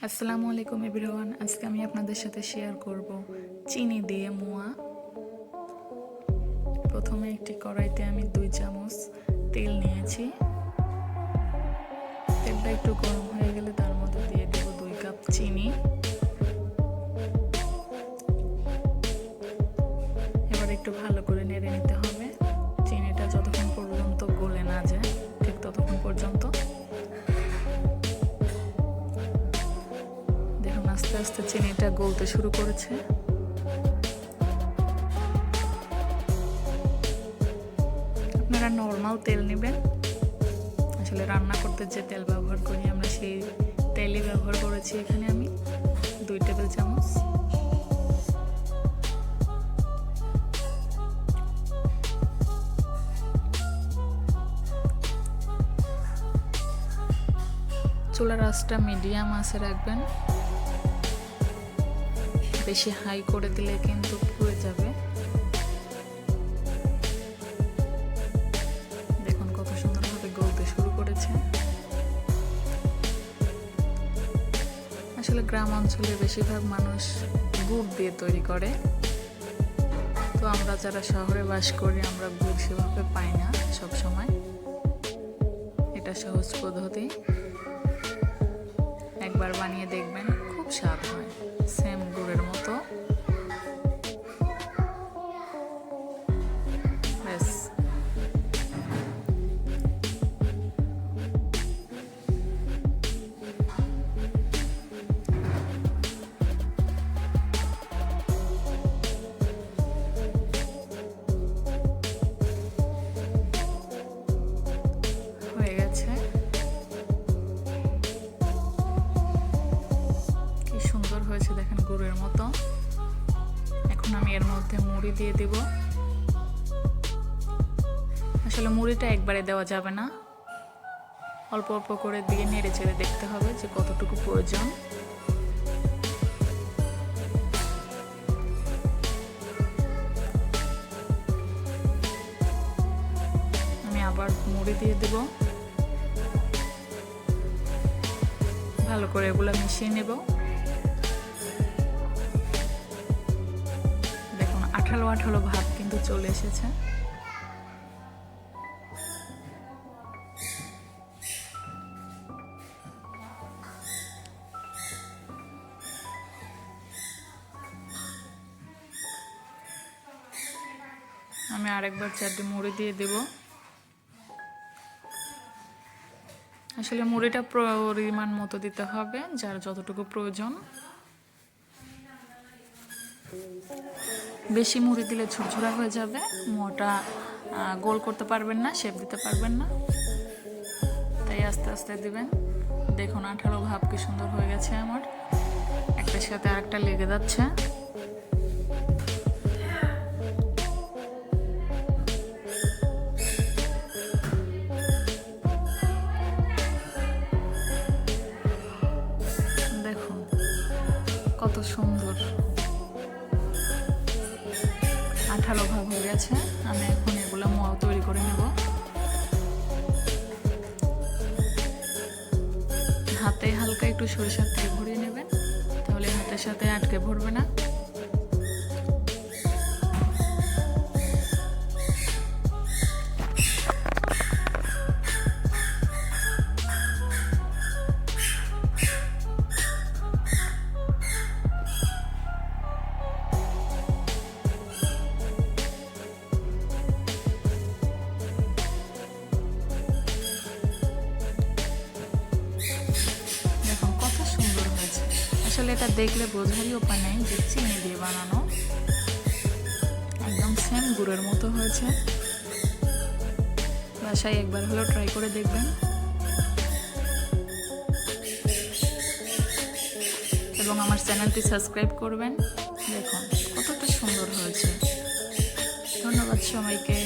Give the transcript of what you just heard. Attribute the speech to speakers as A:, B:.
A: আসসালামু আলাইকুম এভরিওয়ান। আজকে আমি আপনাদের সাথে শেয়ার করব চিনি দিয়ে মোয়া। প্রথমে একটি কড়াইতে আমি 2 চামচ তেল নিয়েছি। তেলটা একটু গরম হয়ে গেলে তার মধ্যে দিয়ে দেব 2 কাপ চিনি। এবার একটু ভালো করে নেড়ে নিতে হবে। চিনিটা যতক্ষণ পর্যন্ত গলে না যায় ঠিক ততক্ষণ পর্যন্ত। আস্তে আস্তে চিনিটা গলতে শুরু করেছে। আপনারা নর্মাল তেল নেবেন। আসলে রান্না করতে যে তেল ব্যবহার করি আমরা সেই তেলই ব্যবহার করেছি এখানে আমি 2 টেবিল চামচ। চুলার আঁচটা মিডিয়াম আঁচে রাখবেন। বেশি হাই করে দিলে কিন্তু পুড়ে যাবে। দেখুন কত সুন্দরভাবে গলতে শুরু করেছে। আসলে গ্রাম অঞ্চলে বেশিরভাগ মানুষ গুড় দিয়ে তৈরি করে, তো আমরা যারা শহরে বাস করি আমরা গুড় সেভাবে পাই না সব সময়। এটা সহজ পদ্ধতি, একবার বানিয়ে দেখবেন, খুব স্বাদ হয়, সেম গুড়ের মতো। ব্যাস হয়ে গেছে। কি সুন্দর হয়েছে দেখেন, গুড়ের মতো। এখন আমি এর মধ্যে মুড়ি দিয়ে দিব। আসলে মুড়িটা একবারে দেওয়া যাবে না, অল্প অল্প করে দিয়ে নেড়ে চেড়ে দেখতে হবে যে কতটুকু প্রয়োজন। আমি আবার মুড়ি দিয়ে দেব। ভালো করে এগুলো মিশিয়ে নেব। দেখুন আঠালো আঠালো ভাব কিন্তু চলে এসেছে। আমি আরেকবার 4টি মুড়ি দিয়ে দেব। আসলে মুড়িটা পরিমাণ মতো দিতে হবে, যার যতটুকু প্রয়োজন। বেশি মুড়ি দিলে ঝুরঝুরা হয়ে যাবে, মোটা গোল করতে পারবেন না, শেপ দিতে পারবেন না, তাই আস্তে আস্তে দিবেন। দেখুন আঠালো ভাব কি সুন্দর হয়ে গেছে আমার, একটার সাথে আরেকটা লেগে যাচ্ছে। দেখুন কত সুন্দর আঠালো ভাব হয়ে গেছে। আমি এখন এগুলো মোয়া তৈরি করে নেব। হাতে হালকা একটু সরিষার তেল ভরিয়ে নেবেন, তাহলে হাতের সাথে আটকে ভরবে না। আসলে এটা দেখলে বোঝারই উপায় নেই যে চিনি দিয়ে বানানো, একদম সেম গুড়ের মতো হয়েছে। বাসায় একবার হলেও ট্রাই করে দেখবেন এবং আমার চ্যানেলটি সাবস্ক্রাইব করবেন। দেখুন কতটা সুন্দর হয়েছে। ধন্যবাদ সবাইকে।